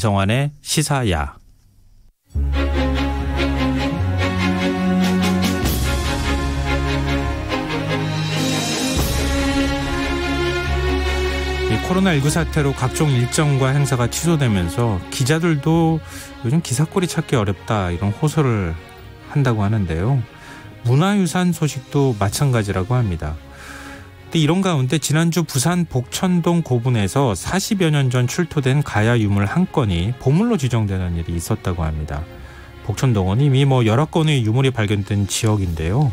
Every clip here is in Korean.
안성환의 시사야. 코로나19 사태로 각종 일정과 행사가 취소되면서 기자들도 요즘 기사거리 찾기 어렵다 이런 호소를 한다고 하는데요. 문화유산 소식도 마찬가지라고 합니다. 근데 이런 가운데 지난주 부산 복천동 고분에서 40여 년 전 출토된 가야 유물 한 건이 보물로 지정되는 일이 있었다고 합니다. 복천동은 이미 여러 건의 유물이 발견된 지역인데요.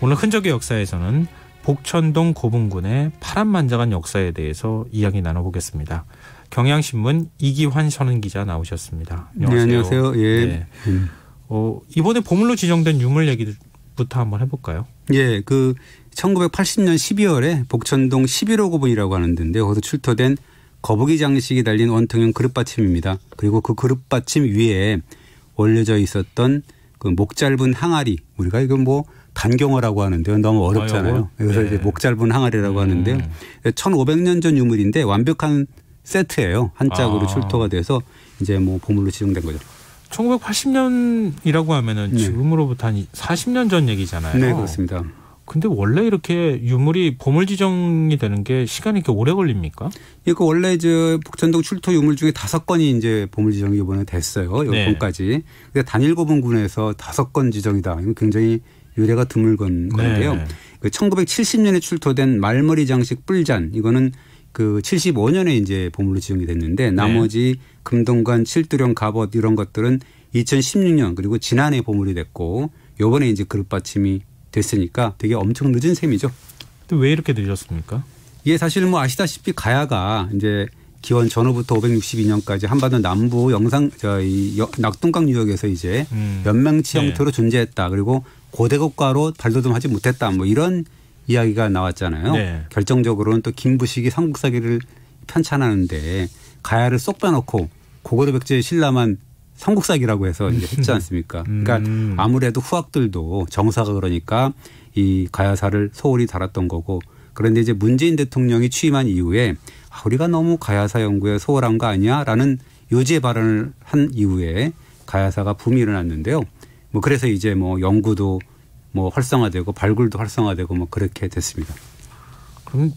오늘 흔적의 역사에서는 복천동 고분군의 파란만장한 역사에 대해서 이야기 나눠보겠습니다. 경향신문 이기환 선은기자 나오셨습니다. 안녕하세요. 네, 안녕하세요. 예. 네. 이번에 보물로 지정된 유물 얘기부터 한번 해볼까요? 예, 1980년 12월에 복천동 11호 고분이라고 하는 데인데요. 거기서 출토된 거북이 장식이 달린 원통형 그릇받침입니다. 그리고 그 그릇받침 위에 올려져 있었던 그 목 짧은 항아리, 우리가 이거 단경어라고 하는데요. 너무 어렵잖아요. 그래서 이제 목 짧은 항아리라고 하는데요. 1500년 전 유물인데 완벽한 세트예요. 한 짝으로 출토가 돼서 이제 보물로 지정된 거죠. 1980년이라고 하면은 지금으로부터 한 40년 전 얘기잖아요. 네, 그렇습니다. 근데 원래 이렇게 유물이 보물 지정이 되는 게 시간이 이렇게 오래 걸립니까? 이거 원래 복천동 출토 유물 중에 5건이 이제 보물 지정이 이번에 됐어요. 요번까지. 근데 단일 고분군에서 5건 지정이다. 이건 굉장히 유례가 드물 건데요. 네. 1970년에 출토된 말머리 장식 뿔잔, 이거는 75년에 이제 보물로 지정이 됐는데 나머지 금동관, 칠두령, 갑옷 이런 것들은 2016년 그리고 지난해 보물이 됐고 요번에 이제 그릇받침이 됐으니까 되게 엄청 늦은 셈이죠. 왜 이렇게 늦었습니까? 이게 사실 아시다시피 가야가 이제 기원 전후부터 562년까지 한반도 남부 낙동강 유역에서 이제 연맹치 형태로 존재했다. 그리고 고대국가로 발돋움하지 못했다. 이런 이야기가 나왔잖아요. 네. 결정적으로는 또 김부식이 삼국사기를 편찬하는데 가야를 쏙 빼놓고 고구려 백제의 신라만 삼국사기라고 해서 이제 했지 않습니까? 그러니까 아무래도 후학들도 정사가 그러니까 이 가야사를 소홀히 달았던 거고, 그런데 이제 문재인 대통령이 취임한 이후에 우리가 너무 가야사 연구에 소홀한 거 아니야라는 요지의 발언을 한 이후에 가야사가 붐이 일어났는데요. 그래서 이제 연구도 활성화되고 발굴도 활성화되고 그렇게 됐습니다. 그럼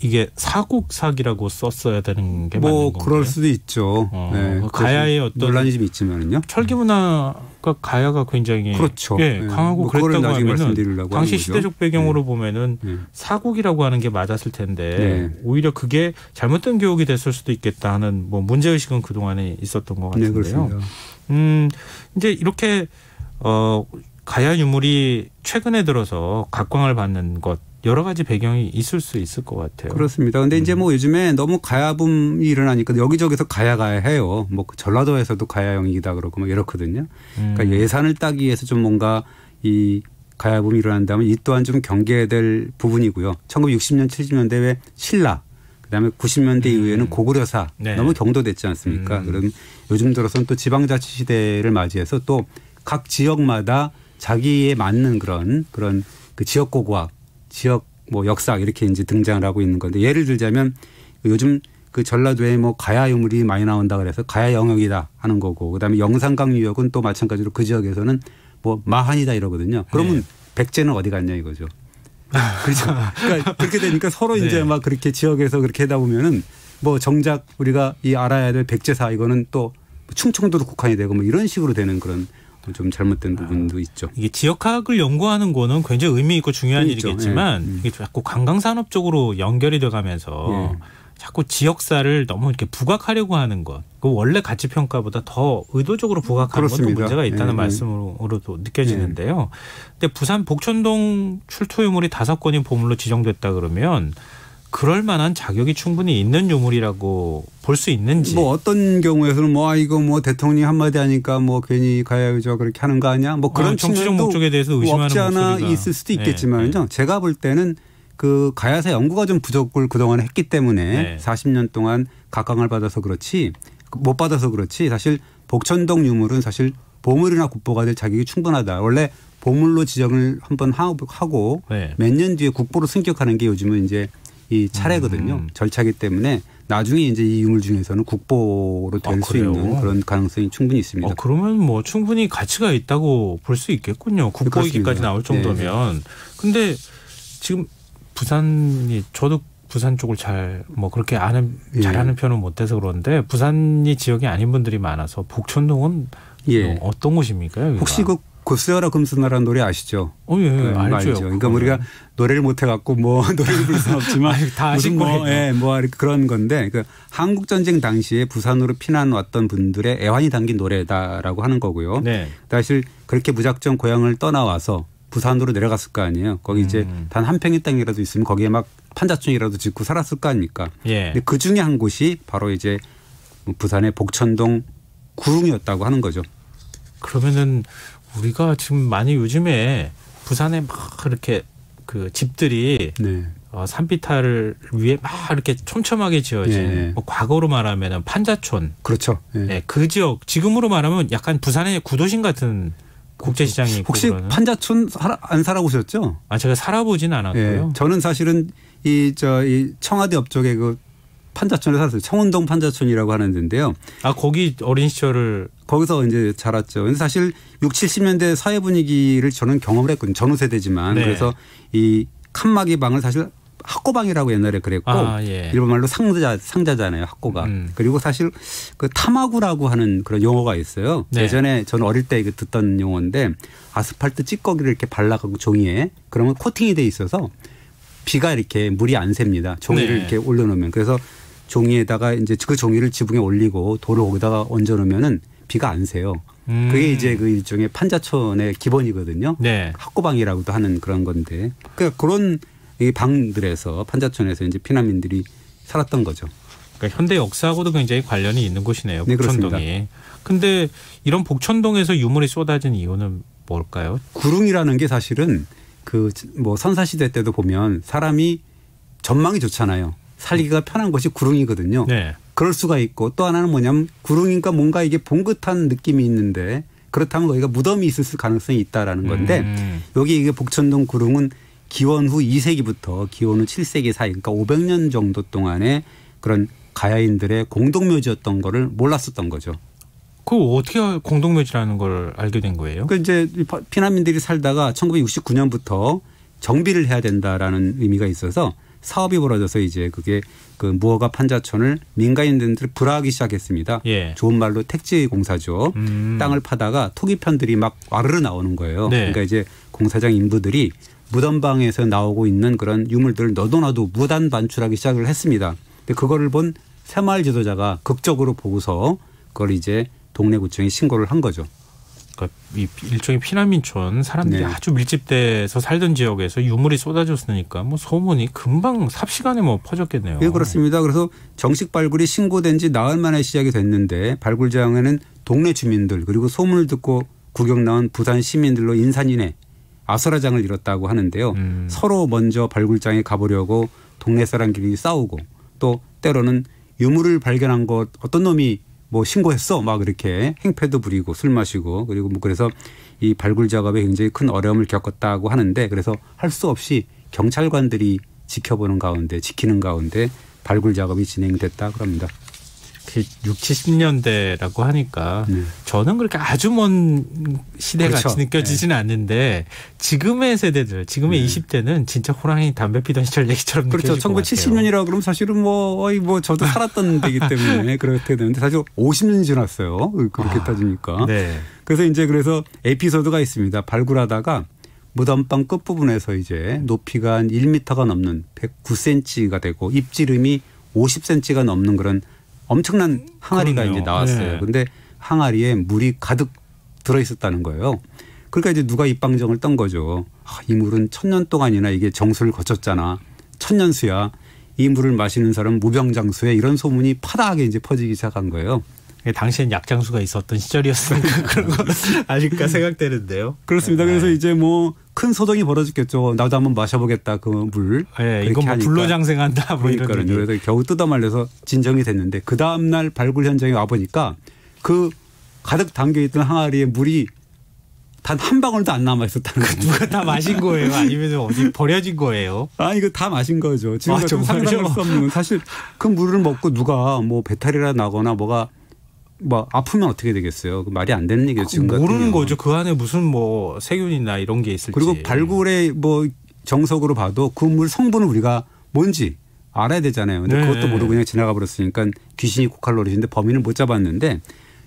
이게 사국사기라고 썼어야 되는 게 맞는 건가요? 그럴 수도 있죠. 네. 가야의 어떤 논란이 좀 있지만은요. 철기 문화가 가야가 굉장히 그렇죠. 강하고 그랬다고 하면은 당시 시대적 배경으로 네. 보면은 사국이라고 하는 게 맞았을 텐데 오히려 그게 잘못된 교육이 됐을 수도 있겠다 하는 문제 의식은 그 동안에 있었던 것 같은데요. 네, 그렇습니다. 이제 이렇게 가야 유물이 최근에 들어서 각광을 받는 것. 여러 가지 배경이 있을 수 있을 것 같아요. 그렇습니다. 그런데 이제 요즘에 너무 가야붐이 일어나니까 여기저기서 가야 해요. 전라도에서도 가야형이다 그러고 이렇거든요. 그러니까 예산을 따기 위해서 좀 뭔가 이 가야붐이 일어난다면 이 또한 좀 경계해야 될 부분이고요. 1960년 70년대에 신라, 그다음에 90년대 이후에는 고구려사 너무 경도됐지 않습니까? 그럼 요즘 들어서는 또 지방자치 시대를 맞이해서 또 각 지역마다 자기에 맞는 그런 그 지역 고고학, 지역 역사 이렇게 이제 등장을 하고 있는 건데, 예를 들자면 요즘 전라도에 가야 유물이 많이 나온다 그래서 가야 영역이다 하는 거고, 그다음에 영산강 유역은 또 마찬가지로 그 지역에서는 마한이다 이러거든요. 그러면 백제는 어디 갔냐 이거죠. 그렇죠. 그러니까 그렇게 되니까 서로 이제 그렇게 지역에서 그렇게 하다 보면은 정작 우리가 알아야 될 백제사 이거는 또 충청도로 국한이 되고 이런 식으로 되는 그런 좀 잘못된 부분도 있죠. 이게 지역학을 연구하는 거는 굉장히 의미 있고 중요한 일이겠지만 이게 자꾸 관광산업 쪽으로 연결이 돼가면서 자꾸 지역사를 너무 이렇게 부각하려고 하는 것. 그 원래 가치평가보다 더 의도적으로 부각하는 것도 문제가 있다는 말씀으로도 느껴지는데요. 근데 부산 복천동 출토유물이 5건이 보물로 지정됐다 그러면 그럴 만한 자격이 충분히 있는 유물이라고 볼 수 있는지. 어떤 경우에서는 이거 대통령이 한마디 하니까 괜히 가야유저 그렇게 하는 거 아니야? 그런 정치적 목적에 대해서 의심하는 없지 않아 목소리가 있을 수도 있겠지만요. 제가 볼 때는 그 가야사 연구가 좀 부족을 그동안 했기 때문에 40년 동안 각광을 받아서 그렇지 못 받아서 그렇지 사실 복천동 유물은 사실 보물이나 국보가 될 자격이 충분하다. 원래 보물로 지정을 한번 하고 몇 년 뒤에 국보로 승격하는 게 요즘은 이제 이 차례거든요. 절차기 때문에 나중에 이제 이 유물 중에서는 국보로 될 수 있는 그런 가능성이 충분히 있습니다. 그러면 뭐 충분히 가치가 있다고 볼 수 있겠군요. 국보이기까지 나올 정도면. 근데 네. 지금 부산이 저도 부산 쪽을 그렇게 잘하는 편은 못 돼서 그런데 부산이 지역이 아닌 분들이 많아서 복천동은 어떤 곳입니까? 여기가? 혹시 그 고스여라 금수나라는 노래 아시죠? 예, 알죠. 그러니까 우리가 노래를 못 해갖고 노래를 부를 수는 없지만 다 아실 거예요. 그런 건데 한국 전쟁 당시에 부산으로 피난 왔던 분들의 애환이 담긴 노래다라고 하는 거고요. 네. 사실 그렇게 무작정 고향을 떠나와서 부산으로 내려갔을 거 아니에요. 거기 이제 단 한 평의 땅이라도 있으면 거기에 막 판자촌이라도 짓고 살았을 거 아닙니까? 예. 근데 그 중에 한 곳이 바로 이제 부산의 복천동 구릉이었다고 하는 거죠. 그러면은 우리가 지금 많이 요즘에 부산에 막 이렇게 그 집들이 산비탈을 위해 막 이렇게 촘촘하게 지어진 과거로 말하면 판자촌. 그렇죠. 그 지역 지금으로 말하면 약간 부산의 구도심 같은 국제시장이 있고. 혹시 그러는? 판자촌 안 살아보셨죠? 제가 살아보진 않았고요. 저는 사실은 이 청와대 옆쪽에 그 판자촌에 살았어요. 청운동 판자촌이라고 하는 데인데요. 거기 어린 시절을 거기서 이제 자랐죠. 근데 사실 60, 70년대 사회 분위기를 저는 경험을 했거든요. 전후 세대지만. 그래서 이 칸막이 방을 사실 학고방이라고 옛날에 그랬고 일본말로 상자잖아요. 학고가. 그리고 사실 그 타마구라고 하는 그런 용어가 있어요. 예전에 저는 어릴 때 듣던 용어인데 아스팔트 찌꺼기를 이렇게 발라가고 종이에 그러면 코팅이 돼 있어서 비가 이렇게 물이 안 셉니다. 종이를 이렇게 올려놓으면. 그래서 종이에다가 이제 그 종이를 지붕에 올리고 돌을 거기다가 얹어놓으면은 비가 안 새요. 그게 이제 그 일종의 판자촌의 기본이거든요. 학고방이라고도 하는 그런 건데. 그러니까 그런 이 방들에서 판자촌에서 이제 피난민들이 살았던 거죠. 그러니까 현대 역사하고도 굉장히 관련이 있는 곳이네요. 복천동이. 그런데 이런 복천동에서 유물이 쏟아진 이유는 뭘까요? 구릉이라는 게 사실은 선사시대 때도 보면 사람이 전망이 좋잖아요. 살기가 편한 곳이 구릉이거든요. 그럴 수가 있고 또 하나는 뭐냐면 구릉이니까 뭔가 이게 봉긋한 느낌이 있는데 그렇다면 거기가 무덤이 있을 가능성이 있다라는 건데 여기 이게 복천동 구릉은 기원 후 2세기부터 기원 후 7세기 사이 그러니까 500년 정도 동안의 그런 가야인들의 공동묘지였던 거를 몰랐었던 거죠. 그거 어떻게 공동묘지라는 걸 알게 된 거예요? 이제 피난민들이 살다가 1969년부터 정비를 해야 된다라는 의미가 있어서 사업이 벌어져서 이제 그게 그 무허가 판자촌을 민간인들이 불화하기 시작했습니다. 좋은 말로 택지 공사죠. 땅을 파다가 토기편들이 막 와르르 나오는 거예요. 그러니까 이제 공사장 인부들이 무덤방에서 나오고 있는 그런 유물들을 너도나도 무단 반출하기 시작을 했습니다. 근데 그거를 본 새마을 지도자가 극적으로 보고서 그걸 이제 동래구청에 신고를 한 거죠. 그러니까 일종의 피난민촌 사람들이 아주 밀집돼서 살던 지역에서 유물이 쏟아졌으니까 소문이 금방 삽시간에 퍼졌겠네요. 그렇습니다. 그래서 정식 발굴이 신고된 지 나흘 만에 시작이 됐는데 발굴장에는 동네 주민들 그리고 소문을 듣고 구경 나온 부산 시민들로 인산인해 아수라장을 이뤘다고 하는데요. 서로 먼저 발굴장에 가보려고 동네 사람끼리 싸우고 또 때로는 유물을 발견한 것 어떤 놈이 신고했어 막 이렇게 행패도 부리고 술 마시고 그리고 그래서 이 발굴 작업에 굉장히 큰 어려움을 겪었다고 하는데 그래서 할 수 없이 경찰관들이 지키는 가운데 발굴 작업이 진행됐다고 합니다. 60, 70년대라고 하니까 저는 그렇게 아주 먼 시대 같이 느껴지지는 않는데 지금의 세대들, 지금의 20대는 진짜 호랑이 담배 피던 시절 얘기처럼 느껴질 것 같아요. 1970년이라고 그러면 사실은 저도 살았던 데이기 때문에 그렇게 되는데 사실 50년이 지났어요. 그렇게 따지니까. 그래서 에피소드가 있습니다. 발굴하다가 무덤방 끝부분에서 이제 높이가 한 1m가 넘는 109cm가 되고 입지름이 50cm가 넘는 그런 엄청난 항아리가 이제 나왔어요. 그런데 항아리에 물이 가득 들어 있었다는 거예요. 그러니까 이제 누가 입방정을 떤 거죠. 이 물은 1000년 동안이나 이게 정수를 거쳤잖아. 천년수야. 이 물을 마시는 사람은 무병장수에 이런 소문이 파다하게 이제 퍼지기 시작한 거예요. 당시엔 약장수가 있었던 시절이었으니까 그런 거 아닐까 생각되는데요. 그렇습니다. 그래서 이제 큰 소동이 벌어졌겠죠. 나도 한번 마셔보겠다 그 물. 이건 불로장생한다 이런. 그래서 겨우 뜯어 말려서 진정이 됐는데 그 다음 날 발굴 현장에 와 보니까 그 가득 담겨 있던 항아리에 물이 단 한 방울도 안 남아 있었다는 거예요. 누가 다 마신 거예요? 아니면 어디 버려진 거예요? 아, 이거 다 마신 거죠. 지금 아, 상상할 수 없는 사실 그 물을 먹고 누가 뭐 배탈이라 나거나 뭐가 뭐 아프면 어떻게 되겠어요? 그 말이 안 되는 얘기죠. 지금 모르는 거죠. 그 안에 무슨 뭐 세균이나 이런 게 있을지. 그리고 발굴의 뭐 정석으로 봐도 그 물 성분을 우리가 뭔지 알아야 되잖아요. 근데 네. 그것도 모르고 그냥 지나가 버렸으니까 귀신이 고칼로리인데 범인을 못 잡았는데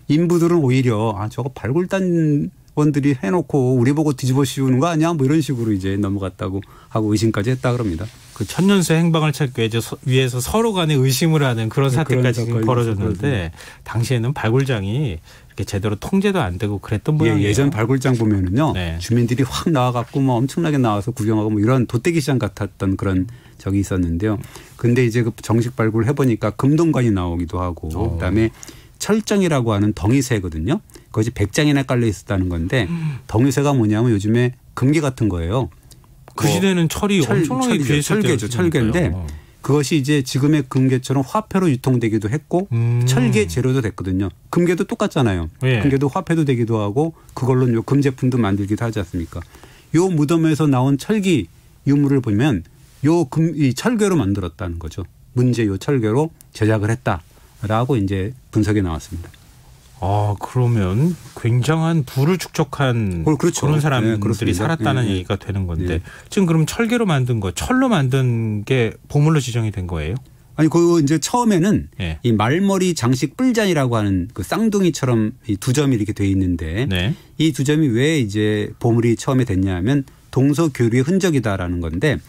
인부들은 오히려 아 저거 발굴단원들이 해놓고 우리 보고 뒤집어 씌우는 거 아니야? 뭐 이런 식으로 이제 넘어갔다고 하고 의심까지 했다 그럽니다. 그 천년새 행방을 찾기 위해서 서로 간에 의심을 하는 그런 사태까지 지금 벌어졌는데 당시에는 발굴장이 이렇게 제대로 통제도 안 되고 그랬던 모양이에요. 예전 발굴장 보면은요. 네. 주민들이 확 나와갖고 뭐 엄청나게 나와서 구경하고 뭐 이런 도떼기 시장 같았던 그런 적이 있었는데요. 근데 이제 그 정식 발굴 해보니까 금동관이 나오기도 하고 그다음에 철정이라고 하는 덩이새거든요. 그것이 100장이나 깔려 있었다는 건데 덩이새가 뭐냐면 요즘에 금괴 같은 거예요. 그 시대는 철이 엄청나게 귀했을 철개죠. 철개인데 그것이 이제 지금의 금괴처럼 화폐로 유통되기도 했고 철개 재료도 됐거든요. 금괴도 똑같잖아요. 예. 금괴도 화폐도 되기도 하고 그걸로 요 금 제품도 만들기도 하지 않습니까? 요 무덤에서 나온 철기 유물을 보면 이 철괴로 만들었다는 거죠. 문제 요 철괴로 제작을 했다라고 이제 분석이 나왔습니다. 아, 그러면 굉장한 부를 축적한 그렇죠. 그런 사람들이 네, 살았다는 네. 얘기가 되는 건데 네. 지금 그럼 철개로 만든 거, 철로 만든 게 보물로 지정이 된 거예요? 아니, 그 이제 처음에는 네. 이 말머리 장식 뿔잔이라고 하는 그 쌍둥이처럼 이 두 점이 이렇게 돼 있는데 네. 이 두 점이 왜 이제 보물이 처음에 됐냐면 동서교류의 흔적이다라는 건데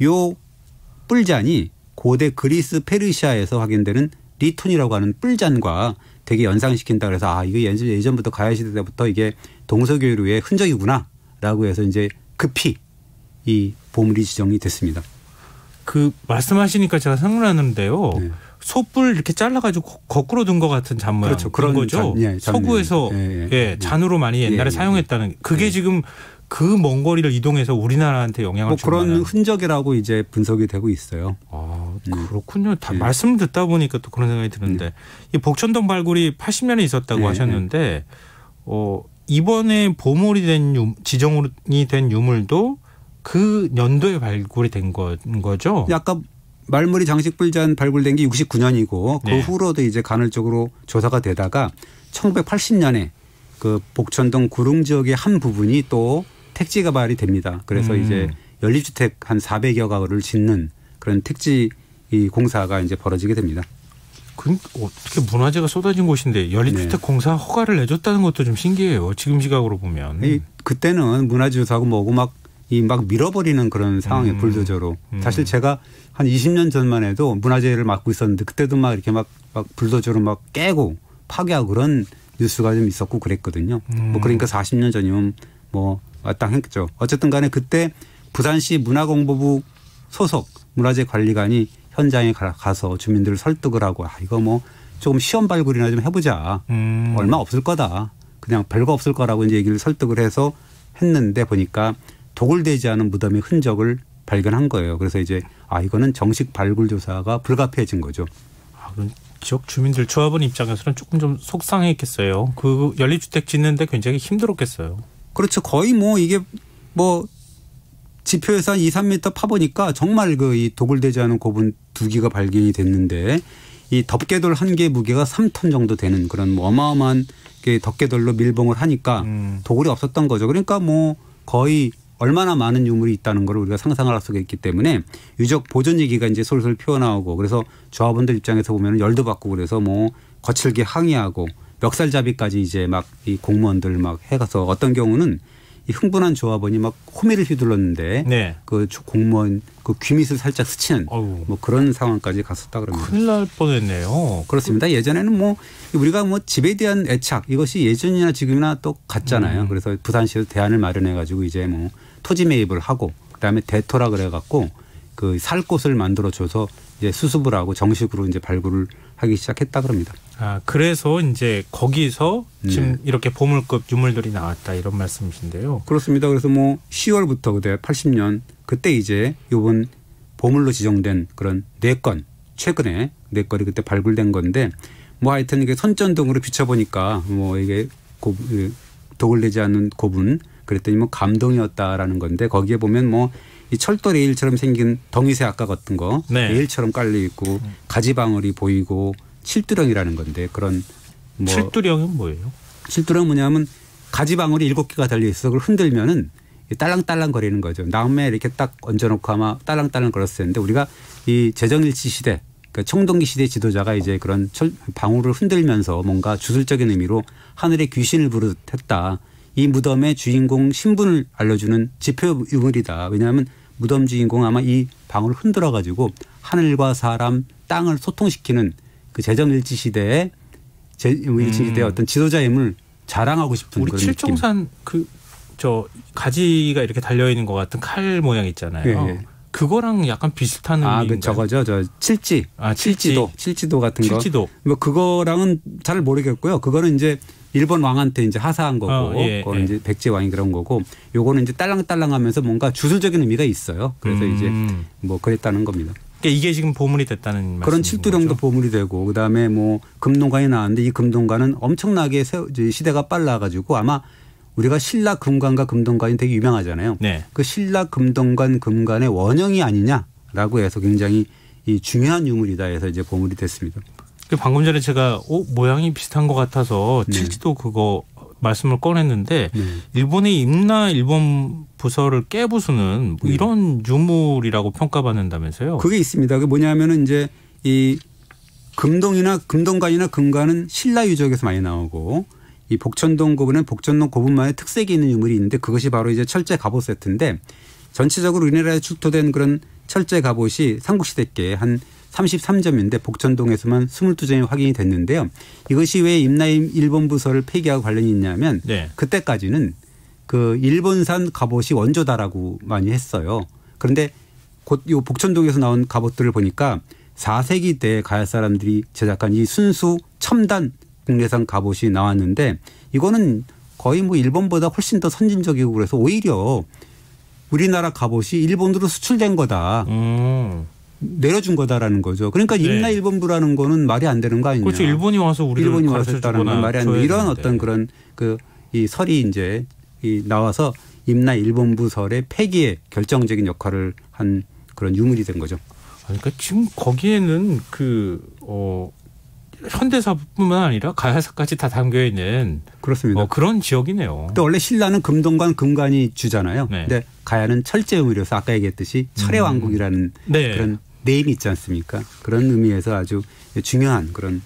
요 뿔잔이 고대 그리스 페르시아에서 확인되는 리톤이라고 하는 뿔잔과 되게 연상시킨다 그래서 아 이거 예전부터 가야 시대 때부터 이게 동서교류의 흔적이구나라고 해서 이제 급히 이 보물이 지정이 됐습니다. 그 말씀하시니까 제가 생각나는데요. 네. 소뿔 이렇게 잘라가지고 거꾸로 든 것 같은 잔 모양. 그렇죠. 그런 거죠. 서구에서 잔으로 많이 옛날에 사용했다는. 그게 지금 그 먼 거리를 이동해서 우리나라한테 영향을 준 그런 흔적이라고 이제 분석이 되고 있어요. 아, 그렇군요. 다 말씀 듣다 보니까 또 그런 생각이 드는데 이 복천동 발굴이 80년에 있었다고 하셨는데 이번에 보물이 된 지정이 된 유물도 그 년도에 발굴이 된 거죠? 아까 말머리 장식 뿔잔 발굴된 게 69년이고 그 후로도 이제 간헐적으로 조사가 되다가 1980년에 그 복천동 구릉 지역의 한 부분이 또 택지 개발이 됩니다. 그래서 이제 연립주택 한 400여 가구를 짓는 그런 택지 이 공사가 이제 벌어지게 됩니다. 그 어떻게 문화재가 쏟아진 곳인데 연립주택 공사 허가를 내줬다는 것도 좀 신기해요. 지금 시각으로 보면. 그때는 문화재조사하고 뭐고 막 밀어버리는 그런 상황이에요. 불도저로. 사실 제가 한 20년 전만 해도 문화재를 맡고 있었는데 그때도 막 이렇게 막 불도저로 막 깨고 파괴하고 그런 뉴스가 좀 있었고 그랬거든요. 뭐 그러니까 40년 전이면 뭐 마땅했겠죠. 어쨌든 간에 그때 부산시 문화공보부 소속 문화재 관리관이 현장에 가서 주민들을 설득을 하고 이거 뭐 조금 시험 발굴이나 좀 해보자. 얼마 없을 거다. 그냥 별거 없을 거라고 이제 얘기를 설득을 해서 했는데 보니까 도굴되지 않은 무덤의 흔적을 발견한 거예요. 그래서 이제 이거는 정식 발굴 조사가 불가피해진 거죠. 그럼 지역 주민들 조합원 입장에서는 조금 좀 속상했겠어요. 그 연립주택 짓는데 굉장히 힘들었겠어요. 그렇죠. 거의 뭐 이게 뭐 지표에서 한 2, 3m 파보니까 정말 이 도굴되지 않은 고분 2기가 발견이 됐는데 이 덮개돌 한 개 무게가 3톤 정도 되는 그런 뭐 어마어마한 덮개돌로 밀봉을 하니까 도굴이 없었던 거죠. 그러니까 뭐 거의 얼마나 많은 유물이 있다는 걸 우리가 상상을 할 수가 있기 때문에 유적 보존 얘기가 이제 솔솔 피어나오고 그래서 조합원들 입장에서 보면 열도 받고 그래서 뭐 거칠게 항의하고 멱살잡이까지 이제 막 이 공무원들 막 해가서 어떤 경우는 이 흥분한 조합원이 막 호미를 휘둘렀는데 그 공무원 그 귀밑을 살짝 스치는 뭐 그런 상황까지 갔었다 그럽니다. 큰일 날 뻔했네요. 그렇습니다. 예전에는 뭐 우리가 뭐 집에 대한 애착 이것이 예전이나 지금이나 또 같잖아요. 그래서 부산시에서 대안을 마련해 가지고 이제 뭐 토지 매입을 하고 그다음에 대토라 그래 갖고 그 살 곳을 만들어 줘서 이제 수습을 하고 정식으로 이제 발굴을 하기 시작했다 그럽니다. 그래서 이제 거기서 지금 이렇게 보물급 유물들이 나왔다 이런 말씀이신데요. 그렇습니다. 그래서 뭐 10월부터 그때 80년 그때 이제 요번 보물로 지정된 그런 4건 최근에 4건이 그때 발굴된 건데 뭐 하여튼 이게 선전등으로 비춰보니까 뭐 이게 도굴되지 않은 고분 그랬더니 뭐 감동이었다라는 건데 거기에 보면 뭐 이 철도 레일처럼 생긴 덩이새 아까 같은 거 네. 레일처럼 깔려 있고 가지방울이 보이고 칠두령이라는 건데 그런 뭐 칠두령은 뭐예요? 칠두령 뭐냐면 가지방울이 7개가 달려 있어서 그걸 흔들면은 딸랑딸랑 거리는 거죠. 나무에 이렇게 딱 얹어놓고 아마 딸랑딸랑 걸었을 텐데 우리가 이 제정일치 시대 그러니까 청동기 시대 지도자가 이제 그런 방울을 흔들면서 뭔가 주술적인 의미로 하늘의 귀신을 부르듯했다. 이 무덤의 주인공 신분을 알려주는 지표 유물이다. 왜냐하면 무덤 주인공 아마 이 방울을 흔들어 가지고 하늘과 사람, 땅을 소통시키는 그 제정일치 시대의 어떤 지도자의 힘을 자랑하고 싶은 우리 그런 칠종산 저 가지가 이렇게 달려 있는 것 같은 칼 모양 있잖아요. 예. 그거랑 약간 비슷한 의미인가요? 그 저거죠. 저 칠지. 칠지도 같은 거. 칠지도. 뭐 그거랑은 잘 모르겠고요. 그거는 이제 일본 왕한테 이제 하사한 거고, 그거는 이제 백제 왕이 그런 거고, 요거는 이제 딸랑딸랑하면서 뭔가 주술적인 의미가 있어요. 그래서 이제 뭐 그랬다는 겁니다. 그러니까 이게 지금 보물이 됐다는 말씀이신 그런 칠두령도 거죠? 보물이 되고, 그 다음에 뭐 금동관이 나왔는데 이 금동관은 엄청나게 시대가 빨라가지고 아마 우리가 신라 금관과 금동관이 되게 유명하잖아요. 네. 그 신라 금동관 금관의 원형이 아니냐라고 해서 굉장히 이 중요한 유물이다 해서 이제 보물이 됐습니다. 방금 전에 제가 모양이 비슷한 것 같아서 칠지도 그거 말씀을 꺼냈는데 일본의 임나 일본 부서를 깨부수는 뭐 이런 유물이라고 평가받는다면서요? 그게 있습니다. 그게 뭐냐면은 이제 이 금동관이나 금관은 신라 유적에서 많이 나오고 이 복천동 고분은 복천동 고분만의 특색이 있는 유물이 있는데 그것이 바로 이제 철제 갑옷 세트인데 전체적으로 우리나라에 출토된 그런 철제 갑옷이 삼국시대 한 33점인데 복천동에서만 22점이 확인이 됐는데요. 이것이 왜 임나임 일본 부서를 폐기하고 관련이 있냐면 그때까지는 그 일본산 갑옷이 원조다라고 많이 했어요. 그런데 곧 이 복천동에서 나온 갑옷들을 보니까 4세기 때 가야 사람들이 제작한 이 순수 첨단 국내산 갑옷이 나왔는데 이거는 거의 뭐 일본보다 훨씬 더 선진적이고 그래서 오히려 우리나라 갑옷이 일본으로 수출된 거다. 내려준 거다라는 거죠. 그러니까 임나 일본부라는 거는 말이 안 되는 거 아니냐. 그렇죠. 일본이 와서 우리를 가르쳐주거나 건 말이 안 돼. 이런 어떤 그런 이 설이 이제 나와서 임나 일본부 설의 폐기에 결정적인 역할을 한 그런 유물이 된 거죠. 그러니까 지금 거기에는 현대사뿐만 아니라 가야사까지 다 담겨 있는 그렇습니다. 그런 지역이네요. 또 원래 신라는 금동관 금관이 주잖아요. 근데 가야는 철제 의미로서 아까 얘기했듯이 철의 왕국이라는 그런 네임이 있지 않습니까? 그런 의미에서 아주 중요한 그런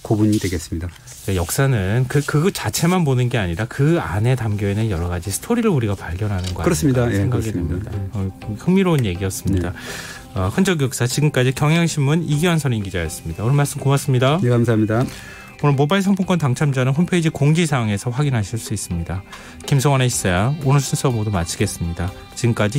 고분이 되겠습니다. 역사는 그 자체만 보는 게 아니라 그 안에 담겨 있는 여러 가지 스토리를 우리가 발견하는 거 그렇습니다. 아닐까 생각이 듭니다. 흥미로운 얘기였습니다. 흔적 역사 지금까지 경향신문 이기환 선임 기자였습니다. 오늘 말씀 고맙습니다. 네, 감사합니다. 오늘 모바일 상품권 당첨자는 홈페이지 공지사항에서 확인하실 수 있습니다. 김성환의 시사야 오늘 순서 모두 마치겠습니다. 지금까지